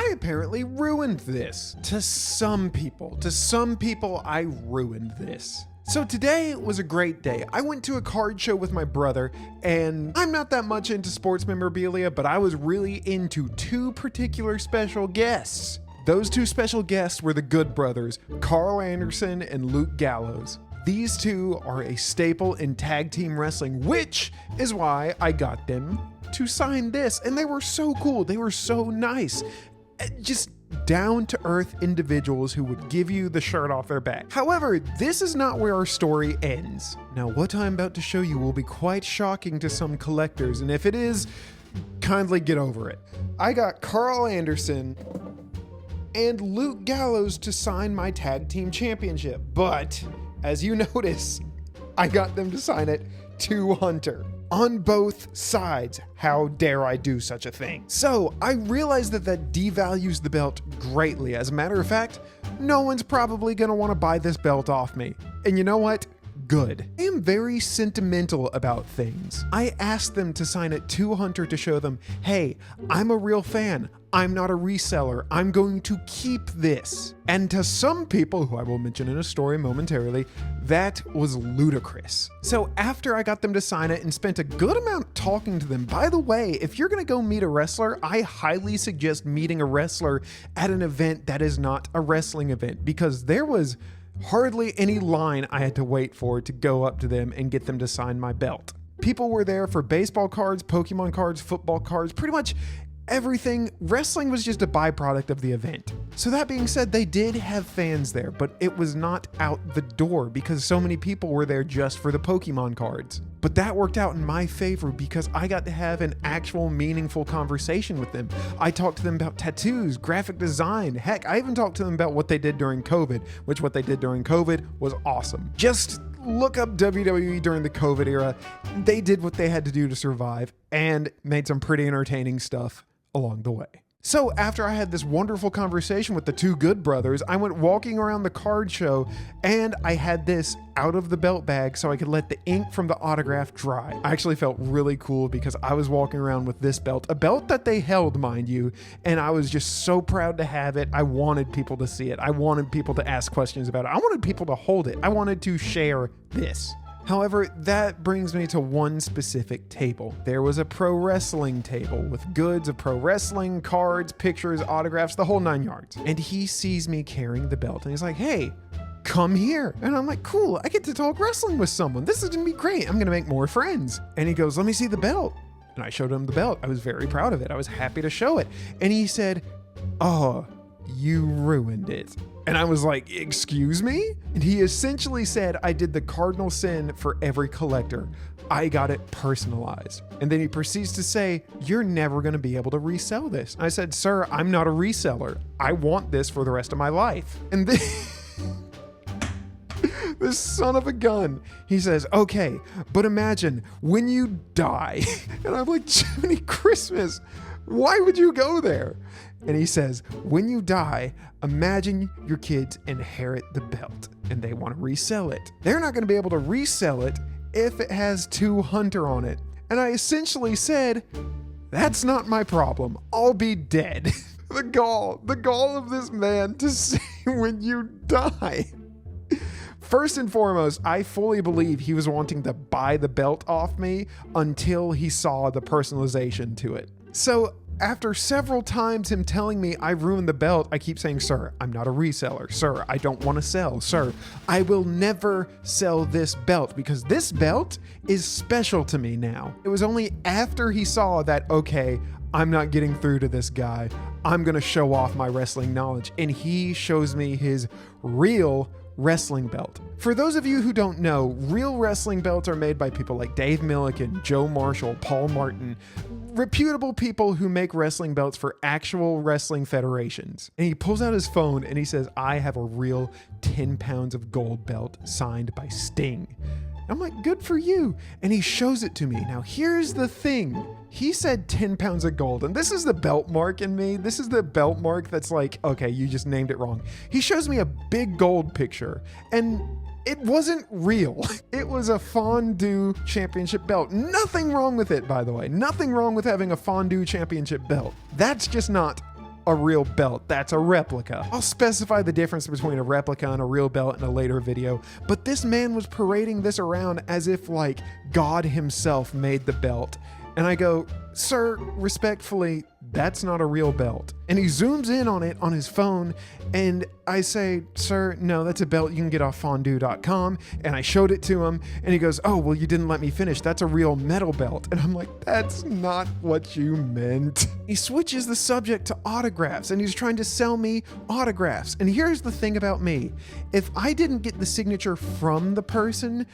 I apparently ruined this. To some people, I ruined this. So today was a great day. I went to a card show with my brother, and I'm not that much into sports memorabilia, but I was really into two particular special guests. Those two special guests were the Good brothers, Karl Anderson and Luke Gallows. These two are a staple in tag team wrestling, which is why I got them to sign this. And they were so cool. They were so nice. Just down-to-earth individuals who would give you the shirt off their back. However, this is not where our story ends. Now, what I'm about to show you will be quite shocking to some collectors, and if it is, kindly get over it. I got Karl Anderson and Luke Gallows to sign my tag team championship, but as you notice, I got them to sign it to Hunter. On both sides. How dare I do such a thing? So I realize that devalues the belt greatly. As a matter of fact, no one's probably gonna want to buy this belt off me. And you know what? Good. I am very sentimental about things. I asked them to sign it to Hunter to show them, hey, I'm a real fan. I'm not a reseller. I'm going to keep this. And to some people, who I will mention in a story momentarily, that was ludicrous. So after I got them to sign it and spent a good amount talking to them, by the way, if you're gonna go meet a wrestler, I highly suggest meeting a wrestler at an event that is not a wrestling event, because there was hardly any line I had to wait for to go up to them and get them to sign my belt. People were there for baseball cards, Pokemon cards, football cards, pretty much everything. Wrestling was just a byproduct of the event. So that being said, they did have fans there, but it was not out the door because so many people were there just for the Pokemon cards. But that worked out in my favor because I got to have an actual meaningful conversation with them. I talked to them about tattoos, graphic design. Heck, I even talked to them about what they did during COVID, which what they did during COVID was awesome. Just look up WWE during the COVID era. They did what they had to do to survive and made some pretty entertaining stuff along the way. So after I had this wonderful conversation with the two Good brothers, I went walking around the card show and I had this out of the belt bag so I could let the ink from the autograph dry. I actually felt really cool because I was walking around with this belt, a belt that they held, mind you, and I was just so proud to have it. I wanted people to see it. I wanted people to ask questions about it. I wanted people to hold it. I wanted to share this. However, that brings me to one specific table. There was a pro wrestling table with goods of pro wrestling, cards, pictures, autographs, the whole 9 yards. And he sees me carrying the belt and he's like, hey, come here. And I'm like, cool, I get to talk wrestling with someone. This is gonna be great. I'm gonna make more friends. And he goes, let me see the belt. And I showed him the belt. I was very proud of it. I was happy to show it. And he said, oh, you ruined it. And I was like, excuse me? And he essentially said, I did the cardinal sin for every collector. I got it personalized. And then he proceeds to say, you're never gonna be able to resell this. I said, sir, I'm not a reseller. I want this for the rest of my life. And then this son of a gun, he says, okay, but imagine when you die. And I'm like, Jiminy Christmas, why would you go there? And he says, when you die, imagine your kids inherit the belt and they want to resell it. They're not going to be able to resell it if it has to Hunter on it. And I essentially said, that's not my problem. I'll be dead. The gall of this man to say when you die. First and foremost, I fully believe he was wanting to buy the belt off me until he saw the personalization to it. So after several times him telling me I ruined the belt, I keep saying, sir, I'm not a reseller. Sir, I don't want to sell. Sir, I will never sell this belt because this belt is special to me now. It was only after he saw that, okay, I'm not getting through to this guy. I'm going to show off my wrestling knowledge. And he shows me his real wrestling belt. For those of you who don't know, real wrestling belts are made by people like Dave Milliken, Joe Marshall, Paul Martin, reputable people who make wrestling belts for actual wrestling federations. And he pulls out his phone and he says, I have a real 10 pounds of gold belt signed by Sting. I'm like, good for you. And he shows it to me. Now, here's the thing. He said 10 pounds of gold, and this is the belt mark in me. This is the belt mark that's like, okay, you just named it wrong. He shows me a big gold picture, and it wasn't real. It was a fondue championship belt. Nothing wrong with it, by the way. Nothing wrong with having a fondue championship belt. That's just not a real belt. That's a replica. I'll specify the difference between a replica and a real belt in a later video, but this man was parading this around as if like God himself made the belt. And I go, sir, respectfully, that's not a real belt. And he zooms in on it on his phone, and I say, sir, no, that's a belt you can get off fondue.com. And I showed it to him, and he goes, oh, well, you didn't let me finish. That's a real metal belt. And I'm like, that's not what you meant. He switches the subject to autographs, and he's trying to sell me autographs. And here's the thing about me. If I didn't get the signature from the person,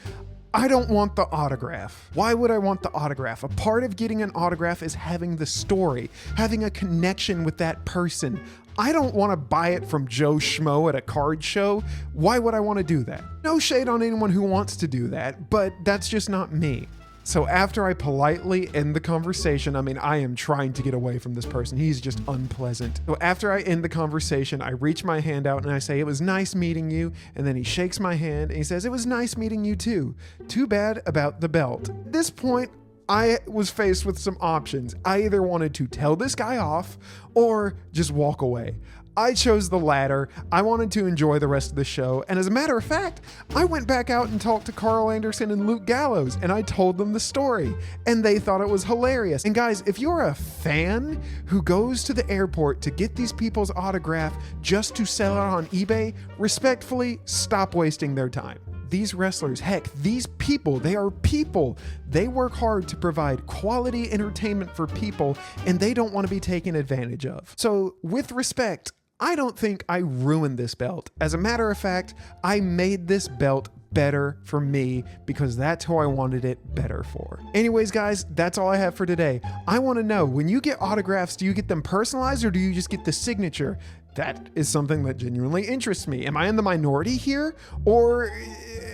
I don't want the autograph. Why would I want the autograph? A part of getting an autograph is having the story, having a connection with that person. I don't want to buy it from Joe Schmo at a card show. Why would I want to do that? No shade on anyone who wants to do that, but that's just not me. So after I politely end the conversation, I am trying to get away from this person. He's just unpleasant. So after I end the conversation, I reach my hand out and I say, it was nice meeting you. And then he shakes my hand and he says, it was nice meeting you too. Too bad about the belt. At this point, I was faced with some options. I either wanted to tell this guy off or just walk away. I chose the latter. I wanted to enjoy the rest of the show. And as a matter of fact, I went back out and talked to Karl Anderson and Luke Gallows, and I told them the story, and they thought it was hilarious. And guys, if you're a fan who goes to the airport to get these people's autograph just to sell it on eBay, respectfully, stop wasting their time. These wrestlers, heck, these people, they are people. They work hard to provide quality entertainment for people, and they don't want to be taken advantage of. So with respect, I don't think I ruined this belt. As a matter of fact, I made this belt better for me because that's who I wanted it better for. Anyways, guys, that's all I have for today. I want to know, when you get autographs, do you get them personalized or do you just get the signature? That is something that genuinely interests me. Am I in the minority here or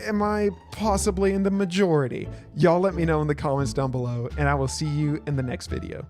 am I possibly in the majority? Y'all let me know in the comments down below, and I will see you in the next video.